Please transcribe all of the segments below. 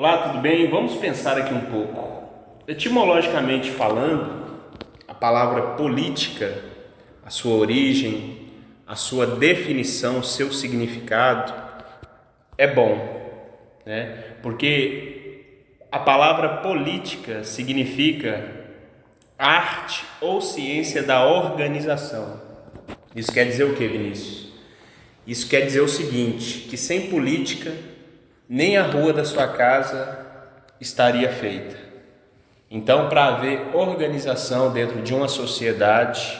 Olá, tudo bem? Vamos pensar aqui um pouco. Etimologicamente falando, a palavra política, a sua origem, a sua definição, o seu significado é bom, né? Porque a palavra política significa arte ou ciência da organização. Isso quer dizer o que, Vinícius? Isso quer dizer o seguinte, que sem política, nem a rua da sua casa estaria feita. Então, para haver organização dentro de uma sociedade,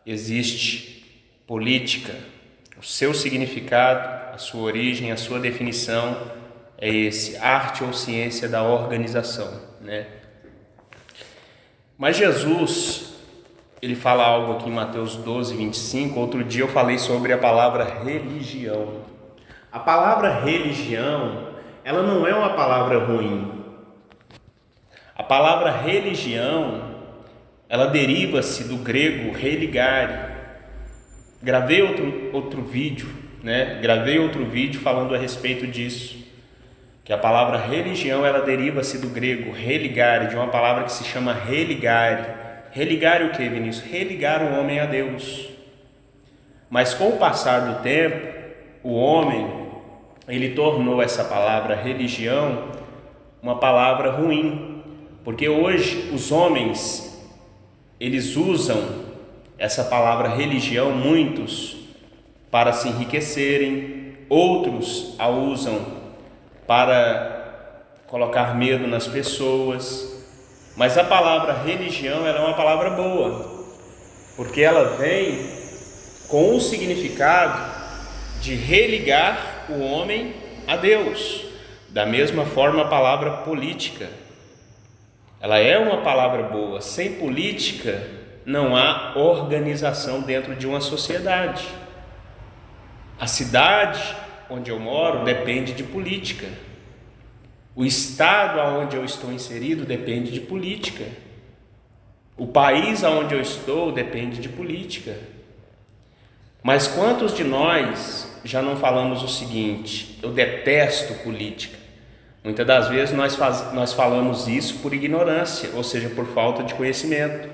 existe política. O seu significado, a sua origem, a sua definição é esse, arte ou ciência da organização, né? Mas Jesus, ele fala algo aqui em Mateus 12, 25. Outro dia eu falei sobre a palavra religião. A palavra religião, ela não é uma palavra ruim. A palavra religião, ela deriva-se do grego religare. Gravei outro vídeo falando a respeito disso. Que a palavra religião, ela deriva-se do grego religare, de uma palavra que se chama religare. Religare o que, Vinícius? Religar o homem a Deus. Mas com o passar do tempo, o homem, ele tornou essa palavra religião uma palavra ruim, porque hoje os homens, eles usam essa palavra religião, muitos, para se enriquecerem, outros a usam para colocar medo nas pessoas, mas a palavra religião, ela é uma palavra boa, porque ela vem com o significado de religar o homem a Deus. Da mesma forma, a palavra política, ela é uma palavra boa. Sem política não há organização dentro de uma sociedade. A cidade onde eu moro depende de política. O estado onde eu estou inserido depende de política. O país onde eu estou depende de política. Mas quantos de nós já não falamos o seguinte: eu detesto política? Muitas das vezes nós falamos isso por ignorância, ou seja, por falta de conhecimento.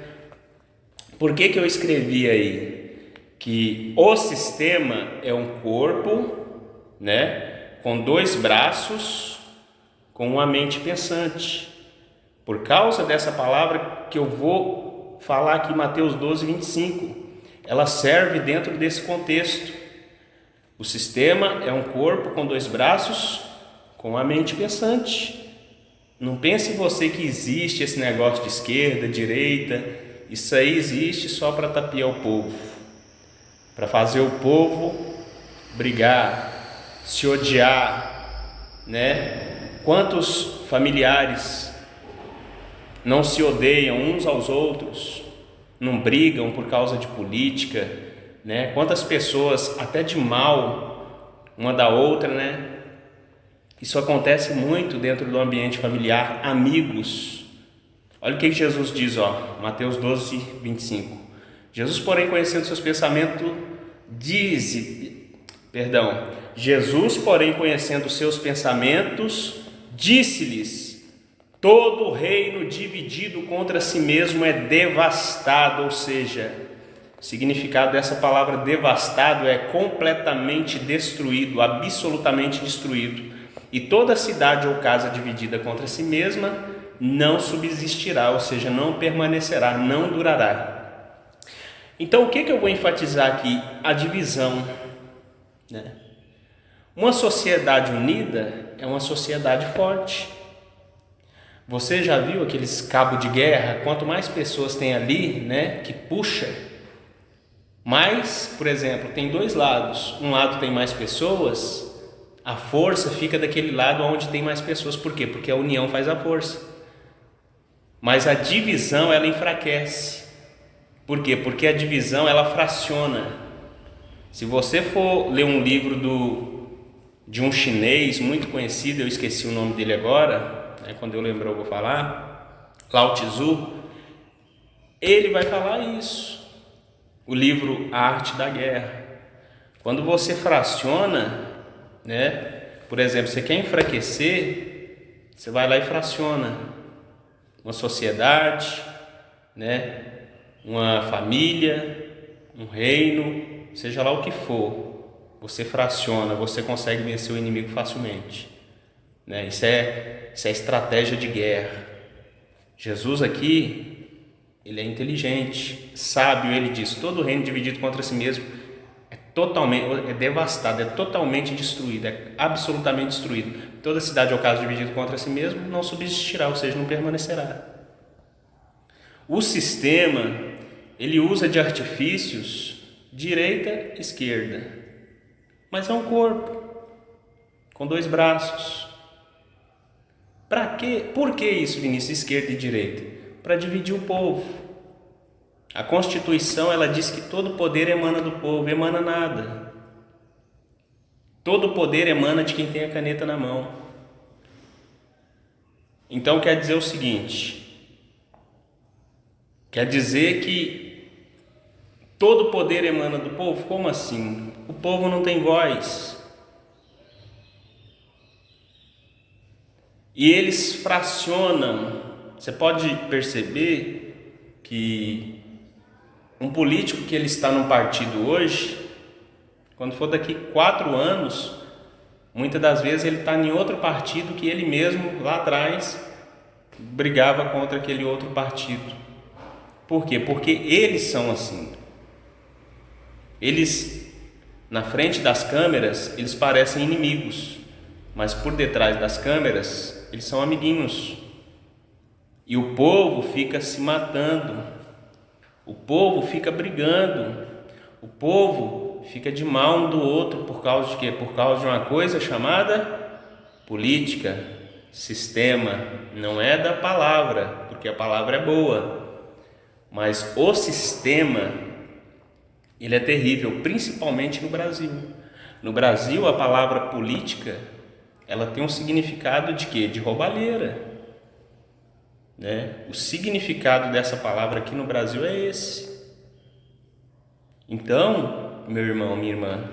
Por que eu escrevi aí que o sistema é um corpo, né, com dois braços, com uma mente pensante? Por causa dessa palavra que eu vou falar aqui em Mateus 12, 25. Ela serve dentro desse contexto. O sistema é um corpo com dois braços, com a mente pensante. Não pense você que existe esse negócio de esquerda, direita. Isso aí existe só para tapear o povo, para fazer o povo brigar, se odiar, né? Quantos familiares não se odeiam uns aos outros, não brigam por causa de política, né? Quantas pessoas até de mal uma da outra, né? Isso acontece muito dentro do ambiente familiar, amigos. Olha o que Jesus diz, Mateus 12, 25. Jesus, porém, conhecendo seus pensamentos, disse-lhes: todo reino dividido contra si mesmo é devastado. Ou seja, o significado dessa palavra devastado é completamente destruído, absolutamente destruído. E toda cidade ou casa dividida contra si mesma não subsistirá, ou seja, não permanecerá, não durará. Então, o que eu vou enfatizar aqui? A divisão, né? Uma sociedade unida é uma sociedade forte. Você já viu aqueles cabos de guerra? Quanto mais pessoas tem ali, né, que puxa, mais, por exemplo, tem dois lados. Um lado tem mais pessoas, a força fica daquele lado onde tem mais pessoas. Por quê? Porque a união faz a força. Mas a divisão, ela enfraquece. Por quê? Porque a divisão, ela fraciona. Se você for ler um livro de um chinês muito conhecido, eu esqueci o nome dele agora, quando eu lembrar eu vou falar, Lao Tzu, ele vai falar isso. O livro A Arte da Guerra. Quando você fraciona, né? Por exemplo, você quer enfraquecer, Você vai lá e fraciona uma sociedade, né? Uma família, um reino, seja lá o que for. Você fraciona, você consegue vencer o inimigo facilmente, né? Isso é estratégia de guerra. Jesus aqui, ele é inteligente, sábio. Ele diz: todo reino dividido contra si mesmo é devastado, é totalmente destruído, é absolutamente destruído. Toda cidade ou casa dividida contra si mesmo não subsistirá, ou seja, não permanecerá. O sistema, ele usa de artifícios direita e esquerda, mas é um corpo com dois braços. Para quê? Por que isso, Vinícius? Esquerda e direita? Para dividir o povo. A Constituição, ela diz que todo poder emana do povo. Emana nada. Todo poder emana de quem tem a caneta na mão. Então quer dizer o seguinte: quer dizer que todo poder emana do povo? Como assim? O povo não tem voz. E eles fracionam. Você pode perceber que um político que ele está num partido hoje, quando for daqui 4 anos, muitas das vezes ele está em outro partido que ele mesmo, lá atrás, brigava contra aquele outro partido. Por quê? Porque eles são assim. Eles, na frente das câmeras, eles parecem inimigos, mas por detrás das câmeras, eles são amiguinhos. E o povo fica se matando, o povo fica brigando, o povo fica de mal um do outro por causa de quê? Por causa de uma coisa chamada política, sistema. Não é da palavra, porque a palavra é boa, mas o sistema, ele é terrível, principalmente no Brasil. No Brasil, a palavra política, ela tem um significado de quê? De roubalheira, né? O significado dessa palavra aqui no Brasil é esse. Então, meu irmão, minha irmã,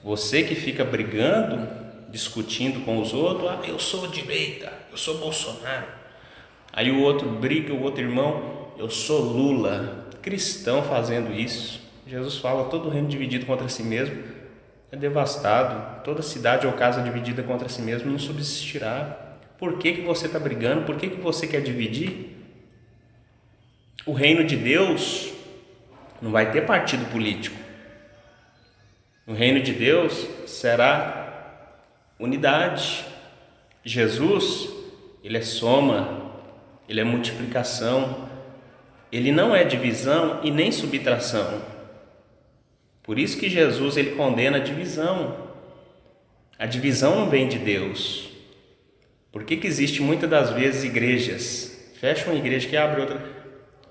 você que fica brigando, discutindo com os outros: eu sou direita, eu sou Bolsonaro. Aí o outro briga, o outro irmão: eu sou Lula. Cristão fazendo isso. Jesus fala: todo reino dividido contra si mesmo é devastado. Toda cidade ou casa dividida contra si mesmo não subsistirá. Por que você está brigando? Por que você quer dividir? O reino de Deus não vai ter partido político. No reino de Deus será unidade. Jesus, ele é soma, ele é multiplicação, ele não é divisão e nem subtração. Por isso que Jesus, ele condena a divisão. A divisão não vem de Deus. Por que existe muitas das vezes igrejas? Fecha uma igreja que abre outra.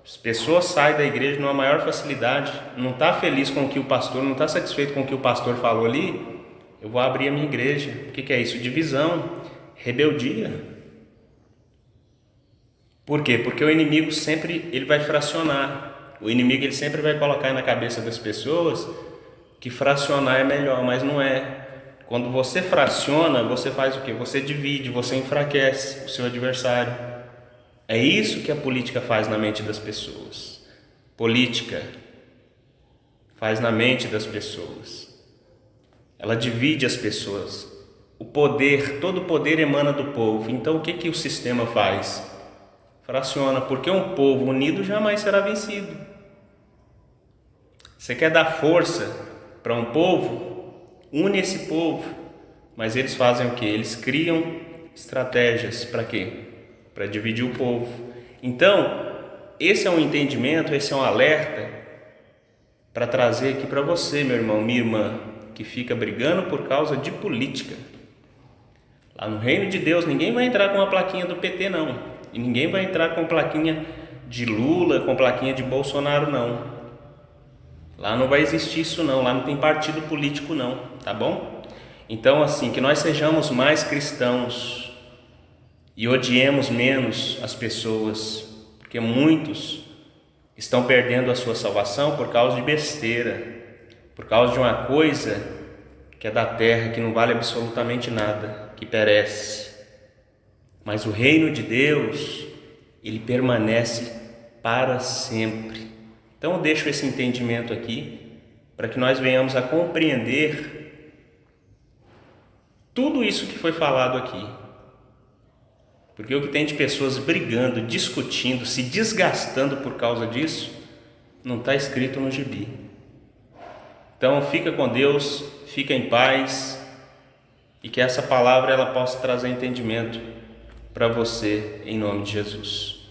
As pessoas saem da igreja numa maior facilidade, não está feliz com o que o pastor, não está satisfeito com o que o pastor falou ali, eu vou abrir a minha igreja. O que é isso? Divisão, rebeldia. Por quê? Porque o inimigo sempre ele vai fracionar. O inimigo ele sempre vai colocar na cabeça das pessoas que fracionar é melhor, mas não é. Quando você fraciona, você faz o quê? Você divide, você enfraquece o seu adversário. É isso que a política faz na mente das pessoas. Política faz na mente das pessoas. Ela divide as pessoas. O poder, todo poder emana do povo. Então o que o sistema faz? Fraciona, porque um povo unido jamais será vencido. Você quer dar força para um povo? Une esse povo. Mas eles fazem o quê? Eles criam estratégias para quê? Para dividir o povo. Então, esse é um entendimento, esse é um alerta para trazer aqui para você, meu irmão, minha irmã, que fica brigando por causa de política. Lá no reino de Deus, ninguém vai entrar com a plaquinha do PT, não. E ninguém vai entrar com plaquinha de Lula, com plaquinha de Bolsonaro, não. Lá não vai existir isso, não. Lá não tem partido político, não. Tá bom? Então, assim, que nós sejamos mais cristãos e odiemos menos as pessoas, porque muitos estão perdendo a sua salvação por causa de besteira, por causa de uma coisa que é da terra, que não vale absolutamente nada, que perece. Mas o reino de Deus, ele permanece para sempre. Então eu deixo esse entendimento aqui para que nós venhamos a compreender tudo isso que foi falado aqui. Porque o que tem de pessoas brigando, discutindo, se desgastando por causa disso, não está escrito no gibi. Então fica com Deus, fica em paz e que essa palavra ela possa trazer entendimento para você em nome de Jesus.